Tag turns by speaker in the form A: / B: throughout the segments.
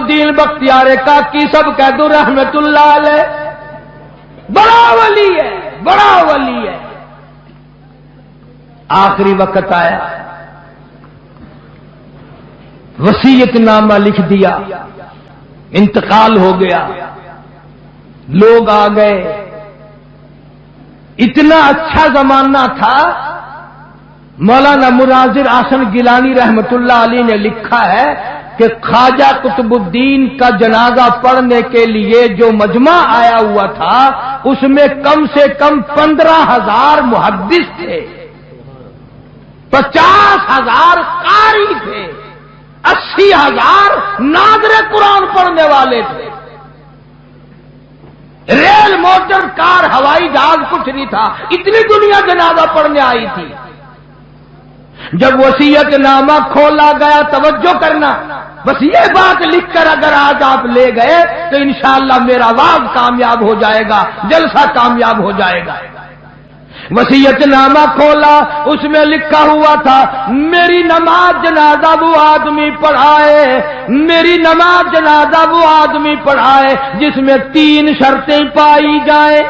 A: الدین بختیار کاکی سب کہہ دو رحمت اللہ علیہ، بڑا ولی ہے، بڑا ولی ہے۔ آخری وقت آیا، وصیت نامہ لکھ دیا، انتقال ہو گیا، لوگ آ گئے۔ اتنا اچھا زمانہ تھا، مولانا مناظر احسن گیلانی رحمت اللہ علیہ نے لکھا ہے کہ خواجہ قطب الدین کا جنازہ پڑھنے کے لیے جو مجمع آیا ہوا تھا اس میں کم سے کم 15,000 محدث تھے، 50,000 قاری تھے، 80,000 ناظر قرآن پڑھنے والے تھے۔ ریل، موٹر، کار، ہوائی جہاز کچھ نہیں تھا، اتنی دنیا جنازہ پڑھنے آئی تھی۔ جب وصیت نامہ کھولا گیا، توجہ کرنا، بس یہ بات لکھ کر اگر آج آپ لے گئے تو انشاءاللہ میرا واز کامیاب ہو جائے گا، جلسہ کامیاب ہو جائے گا۔ وصیت نامہ کھولا، اس میں لکھا ہوا تھا میری نماز جنازہ وہ آدمی پڑھائے، میری نماز جنازہ وہ آدمی پڑھائے جس میں 3 شرطیں پائی جائیں،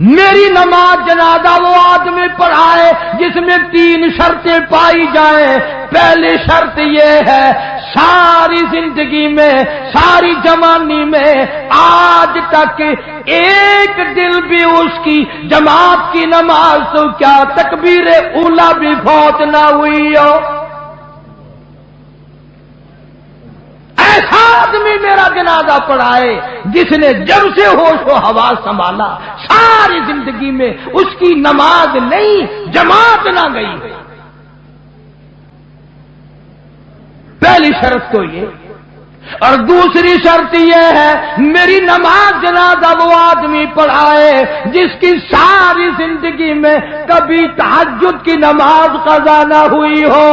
A: میری نماز جنازہ وہ آدمی پڑھائے جس میں 3 شرطیں پائی جائیں۔ پہلی شرط یہ ہے ساری زندگی میں، ساری جوانی میں آج تک ایک دل بھی اس کی جماعت کی نماز تو کیا تکبیر اولا بھی فوت نہ ہوئی ہو۔ ایسا آدمی میرا جنازہ پڑھائے جس نے جب سے ہوش و حواس سنبھالا ساری زندگی میں اس کی نماز نہیں، جماعت نہ گئی۔ پہلی شرط تو یہ، اور دوسری شرط یہ ہے میری نماز جنازہ وہ آدمی پڑھائے جس کی ساری زندگی میں کبھی تہجد کی نماز قضا نہ ہوئی ہو۔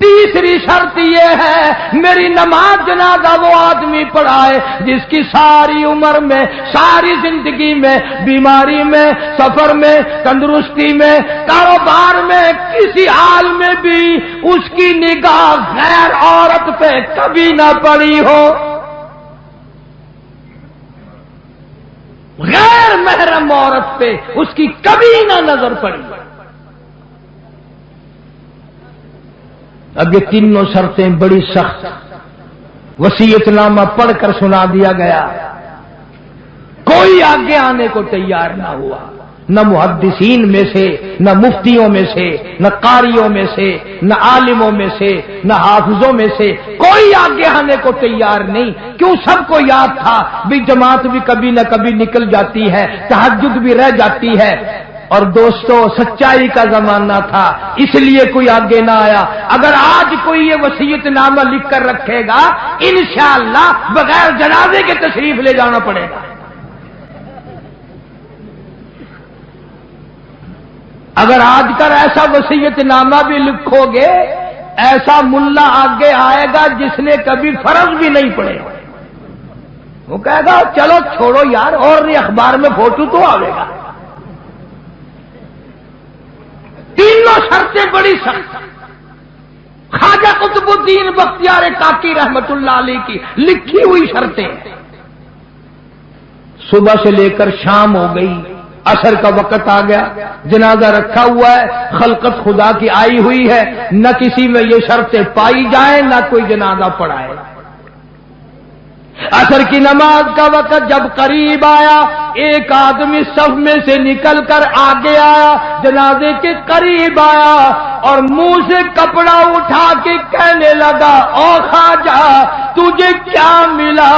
A: تیسری شرط یہ ہے میری نماز جنازہ وہ آدمی پڑھائے جس کی ساری عمر میں، ساری زندگی میں، بیماری میں، سفر میں، تندرستی میں، کاروبار میں، کسی حال میں بھی اس کی نگاہ غیر عورت پہ کبھی نہ پڑی ہو، غیر محرم عورت پہ اس کی کبھی نہ نظر پڑی۔ اب یہ تینوں شرطیں بڑی سخت، وصیت نامہ پڑھ کر سنا دیا گیا، کوئی آگے آنے کو تیار نہ ہوا، نہ محدثین میں سے، نہ مفتیوں میں سے، نہ قاریوں میں سے، نہ عالموں میں سے، نہ حافظوں میں سے، کوئی آگے آنے کو تیار نہیں۔ کیوں؟ سب کو یاد تھا بھی جماعت بھی کبھی نہ کبھی نکل جاتی ہے، تہجد بھی رہ جاتی ہے، اور دوستو سچائی کا زمانہ تھا اس لیے کوئی آگے نہ آیا۔ اگر آج کوئی یہ وصیت نامہ لکھ کر رکھے گا انشاءاللہ بغیر جنازے کے تشریف لے جانا پڑے گا۔ اگر آج کر ایسا وصیت نامہ بھی لکھو گے، ایسا ملا آگے آئے گا جس نے کبھی فرض بھی نہیں پڑے، وہ کہے گا چلو چھوڑو یار، اور نہیں اخبار میں فوٹو تو آئے گا۔ تینوں شرطیں بڑی سخت، خواجہ قطب الدین بختیار کاکی رحمت اللہ علیہ کی لکھی ہوئی شرطیں۔ صبح سے لے کر شام ہو گئی، عصر کا وقت آ گیا، جنازہ رکھا ہوا ہے، خلقت خدا کی آئی ہوئی ہے، نہ کسی میں یہ شرطیں پائی جائیں، نہ کوئی جنازہ پڑھائے۔ عصر کی نماز کا وقت جب قریب آیا، ایک آدمی صف میں سے نکل کر آگے آیا، جنازے کے قریب آیا اور منہ سے کپڑا اٹھا کے کہنے لگا او خواجہ تجھے کیا ملا،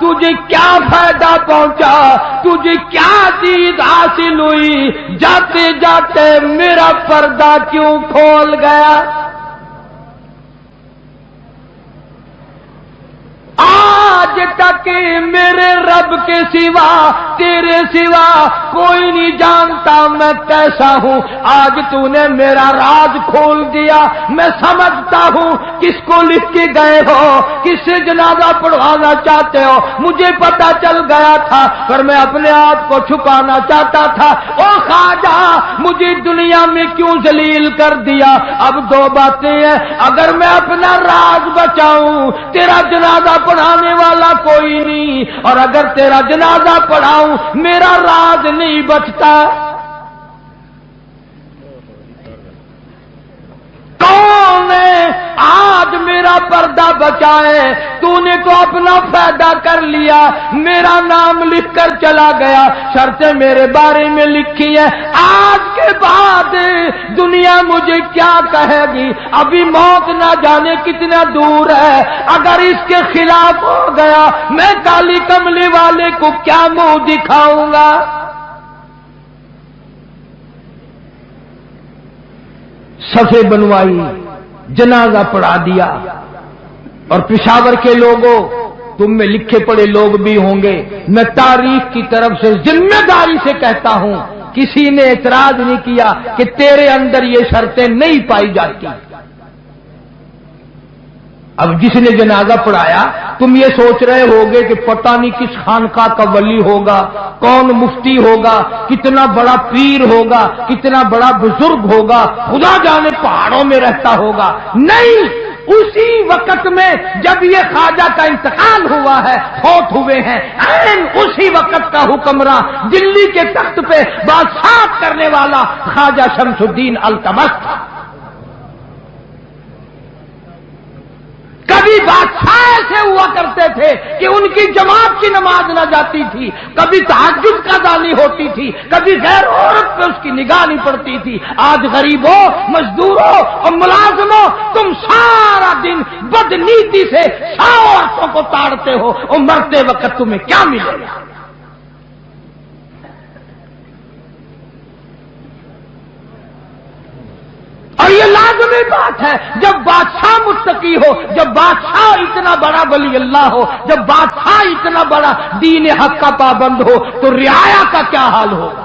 A: تجھے کیا فائدہ پہنچا، تجھے کیا چیز حاصل ہوئی، جاتے جاتے میرا پردہ کیوں کھول گیا۔ آج تک میرے رب کے سوا تیرے سوا کوئی نہیں جانتا میں کیسا ہوں. آج تو نے میرا راز کھول دیا. میں سمجھتا ہوں کس کو لکھ کے گئے ہو, کس سے جنازہ پڑھوانا چاہتے ہو. مجھے پتا چل گیا تھا پر میں اپنے آپ کو چھپانا چاہتا تھا. او خواجہ مجھے دنیا میں کیوں ذلیل کر دیا. اب دو باتیں ہیں, اگر میں اپنا راز بچاؤں تیرا جنازہ پڑھانے والا کوئی نہیں, اور اگر تیرا جنازہ پڑھاؤں میرا راز نہیں بچتا. کون ہے آج میرا پردہ بچائے؟ تو نے تو اپنا فائدہ کر لیا, میرا نام لکھ کر چلا گیا, شرطیں میرے بارے میں لکھی ہے. آج کے بعد دنیا مجھے کیا کہے گی؟ ابھی موت نہ جانے کتنا دور ہے. اگر اس کے خلاف ہو گیا میں کالی کملی والے کو کیا منہ دکھاؤں گا؟ صفے بنوائی, جنازہ پڑھا دیا. اور پشاور کے لوگوں, تم میں لکھے پڑے لوگ بھی ہوں گے, میں تاریخ کی طرف سے ذمہ داری سے کہتا ہوں کسی نے اعتراض نہیں کیا کہ تیرے اندر یہ شرطیں نہیں پائی جاتی. اب جس نے جنازہ پڑھایا تم یہ سوچ رہے ہوگے کہ پتہ نہیں کس خانقاہ کا ولی ہوگا, کون مفتی ہوگا, کتنا بڑا پیر ہوگا, کتنا بڑا بزرگ ہوگا, خدا جانے پہاڑوں میں رہتا ہوگا. نہیں, اسی وقت میں جب یہ خواجہ کا انتقال ہوا ہے, فوت ہوئے ہیں, اسی وقت کا حکمراں دلی کے تخت پہ بادشاہ کرنے والا خواجہ شمس الدین التمش تھا. کبھی بادشاہ ایسے ہوا کرتے تھے کہ ان کی جماعت کی نماز نہ جاتی تھی, کبھی تہجد کا دانی ہوتی تھی, کبھی غیر عورت پہ اس کی نگاہ نہیں پڑتی تھی. آج غریبوں, مزدوروں اور ملازموں تم سارا دن بدنیتی سے 100 عورتوں کو تاڑتے ہو, اور مرتے وقت تمہیں کیا ملے گا؟ اور یہ لازمی بات ہے جب بادشاہ متقی ہو, جب بادشاہ اتنا بڑا ولی اللہ ہو, جب بادشاہ اتنا بڑا دین حق کا پابند ہو, تو رعایا کا کیا حال ہوگا؟